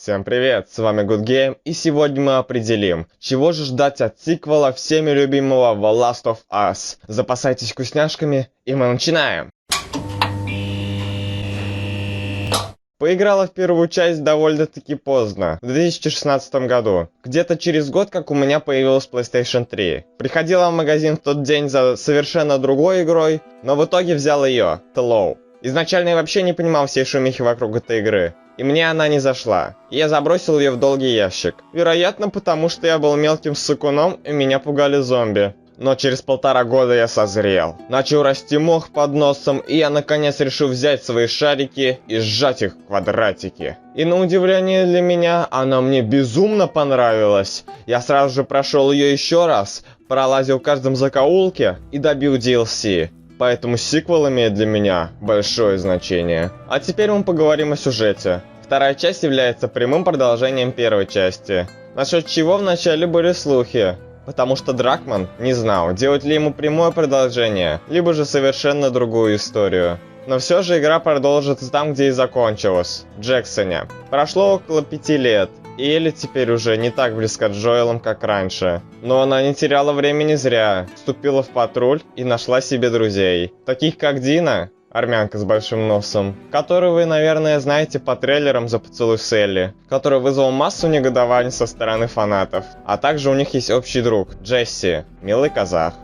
Всем привет, с вами Good Game, и сегодня мы определим, чего же ждать от сиквела всеми любимого The Last of Us. Запасайтесь вкусняшками, и мы начинаем! Поиграла в первую часть довольно-таки поздно, в 2016 году. Где-то через год, как у меня появилась PlayStation 3. Приходила в магазин в тот день за совершенно другой игрой, но в итоге взял ее, Hello. Изначально я вообще не понимал всей шумихи вокруг этой игры, и мне она не зашла. И я забросил ее в долгий ящик. Вероятно, потому что я был мелким ссыкуном, и меня пугали зомби. Но через 1,5 года я созрел. Начал расти мох под носом, и я наконец решил взять свои шарики и сжать их в квадратики. И на удивление для меня, она мне безумно понравилась. Я сразу же прошел ее еще раз, пролазил в каждом закоулке и добил DLC. Поэтому сиквел имеет для меня большое значение. А теперь мы поговорим о сюжете. Вторая часть является прямым продолжением первой части. Насчет чего вначале были слухи. Потому что Дракман не знал, делать ли ему прямое продолжение, либо же совершенно другую историю. Но все же игра продолжится там, где и закончилась, в Джексоне. Прошло около 5 лет, и Элли теперь уже не так близка с Джоэлом, как раньше. Но она не теряла времени зря, вступила в патруль и нашла себе друзей. Таких как Дина, армянка с большим носом, которую вы, наверное, знаете по трейлерам «За поцелуй с Элли», который вызвал массу негодований со стороны фанатов. А также у них есть общий друг, Джесси, милый казах.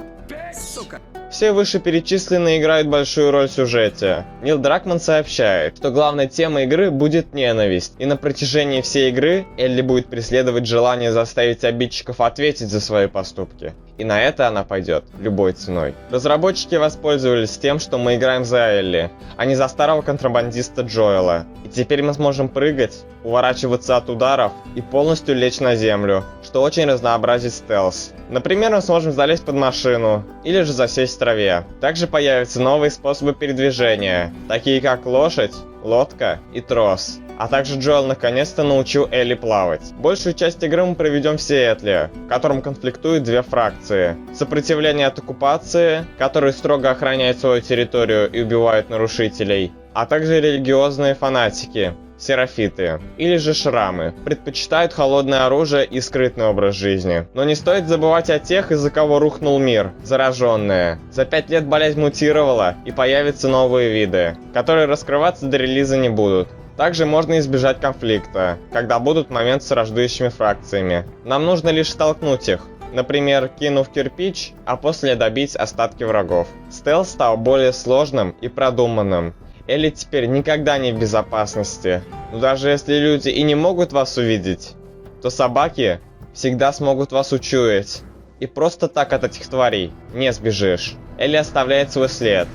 Сука. Все вышеперечисленные играют большую роль в сюжете. Нил Дракман сообщает, что главной темой игры будет ненависть, и на протяжении всей игры Элли будет преследовать желание заставить обидчиков ответить за свои поступки. И на это она пойдет любой ценой. Разработчики воспользовались тем, что мы играем за Элли, а не за старого контрабандиста Джоэла. И теперь мы сможем прыгать, уворачиваться от ударов и полностью лечь на землю, что очень разнообразит стелс. Например, мы сможем залезть под машину, или же засесть в траве. Также появятся новые способы передвижения, такие как лошадь, лодка и трос. А также Джоэл наконец-то научил Элли плавать. Большую часть игры мы проведем в Сиэтле, в котором конфликтуют две фракции. Сопротивление от оккупации, которые строго охраняют свою территорию и убивают нарушителей, а также религиозные фанатики, серафиты, или же шрамы, предпочитают холодное оружие и скрытный образ жизни. Но не стоит забывать о тех, из-за кого рухнул мир, зараженные. За 5 лет болезнь мутировала, и появятся новые виды, которые раскрываться до релиза не будут. Также можно избежать конфликта, когда будут моменты с враждующими фракциями. Нам нужно лишь столкнуть их, например, кинув кирпич, а после добить остатки врагов. Стелс стал более сложным и продуманным. Элли теперь никогда не в безопасности. Но даже если люди и не могут вас увидеть, то собаки всегда смогут вас учуять. И просто так от этих тварей не сбежишь. Элли оставляет свой след,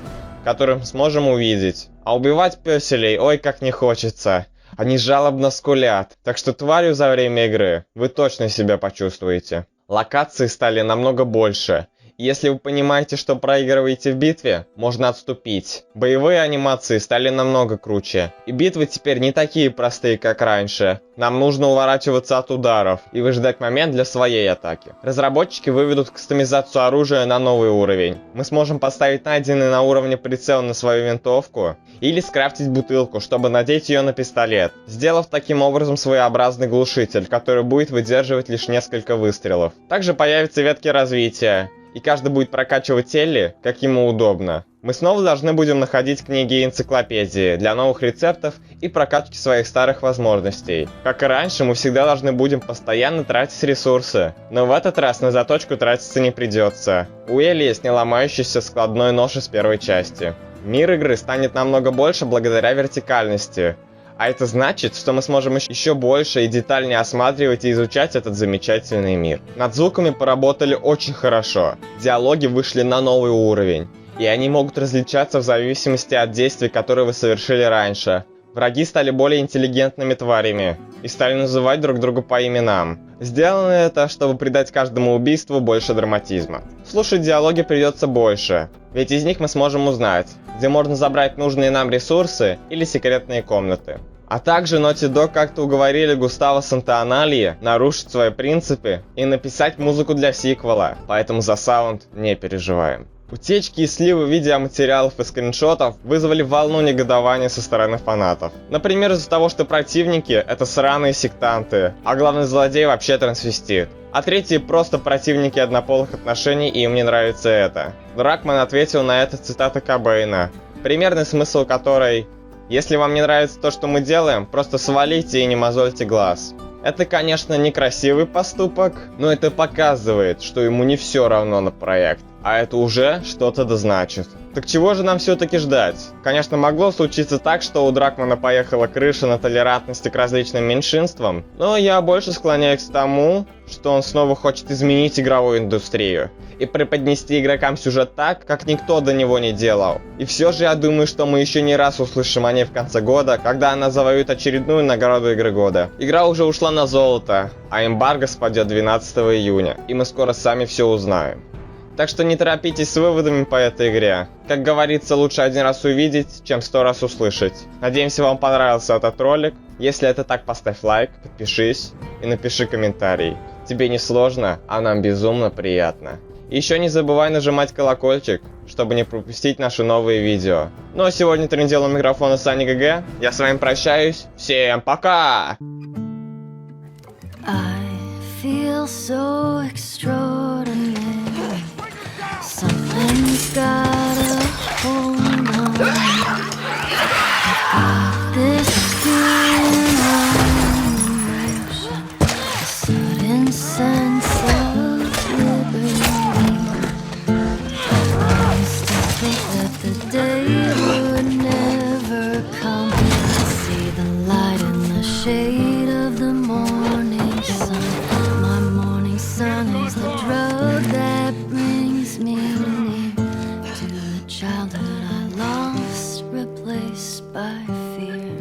который сможем увидеть. А убивать пёселей ой как не хочется. Они жалобно скулят, так что тварью за время игры вы точно себя почувствуете. Локации стали намного больше. Если вы понимаете, что проигрываете в битве, можно отступить. Боевые анимации стали намного круче. И битвы теперь не такие простые, как раньше. Нам нужно уворачиваться от ударов и выждать момент для своей атаки. Разработчики выведут кастомизацию оружия на новый уровень. Мы сможем поставить найденный на уровне прицел на свою винтовку или скрафтить бутылку, чтобы надеть ее на пистолет, сделав таким образом своеобразный глушитель, который будет выдерживать лишь несколько выстрелов. Также появятся ветки развития, и каждый будет прокачивать Элли, как ему удобно. Мы снова должны будем находить книги и энциклопедии для новых рецептов и прокачки своих старых возможностей. Как и раньше, мы всегда должны будем постоянно тратить ресурсы, но в этот раз на заточку тратиться не придется. У Элли есть не ломающийся складной нож из первой части. Мир игры станет намного больше благодаря вертикальности. А это значит, что мы сможем еще больше и детальнее осматривать и изучать этот замечательный мир. Над звуками поработали очень хорошо. Диалоги вышли на новый уровень. И они могут различаться в зависимости от действий, которые вы совершили раньше. Враги стали более интеллигентными тварями и стали называть друг друга по именам. Сделано это, чтобы придать каждому убийству больше драматизма. Слушать диалоги придется больше, ведь из них мы сможем узнать, где можно забрать нужные нам ресурсы или секретные комнаты. А также Naughty Dog как-то уговорили Густаво Сантоанальи нарушить свои принципы и написать музыку для сиквела, поэтому за саунд не переживаем. Утечки и сливы видеоматериалов и скриншотов вызвали волну негодования со стороны фанатов. Например, из-за того, что противники — это сраные сектанты, а главный злодей вообще трансвестит. А третьи просто противники однополых отношений, и им не нравится это. Дракман ответил на это цитатой Кобейна, примерный смысл которой: «Если вам не нравится то, что мы делаем, просто свалите и не мозольте глаз». Это, конечно, некрасивый поступок, но это показывает, что ему не все равно на проект, а это уже что-то да значит. Так чего же нам все-таки ждать? Конечно, могло случиться так, что у Дракмана поехала крыша на толерантности к различным меньшинствам, но я больше склоняюсь к тому, что он снова хочет изменить игровую индустрию и преподнести игрокам сюжет так, как никто до него не делал. И все же я думаю, что мы еще не раз услышим о ней в конце года, когда она завоюет очередную награду игры года. Игра уже ушла на золото, а эмбарго спадет 12 июня, и мы скоро сами все узнаем. Так что не торопитесь с выводами по этой игре. Как говорится, лучше один раз увидеть, чем 100 раз услышать. Надеемся, вам понравился этот ролик. Если это так, поставь лайк, подпишись и напиши комментарий. Тебе не сложно, а нам безумно приятно. И еще не забывай нажимать колокольчик, чтобы не пропустить наши новые видео. Ну а сегодня трындел у микрофона Саня ГГ. Я с вами прощаюсь. Всем пока! Something's gotta hold on. This feeling of a sudden sense of liberty. I used to think that the day would never come. I see the light in the shade of the morning sun. My morning sun is the drug that brings me near to the childhood I lost, replaced by fear.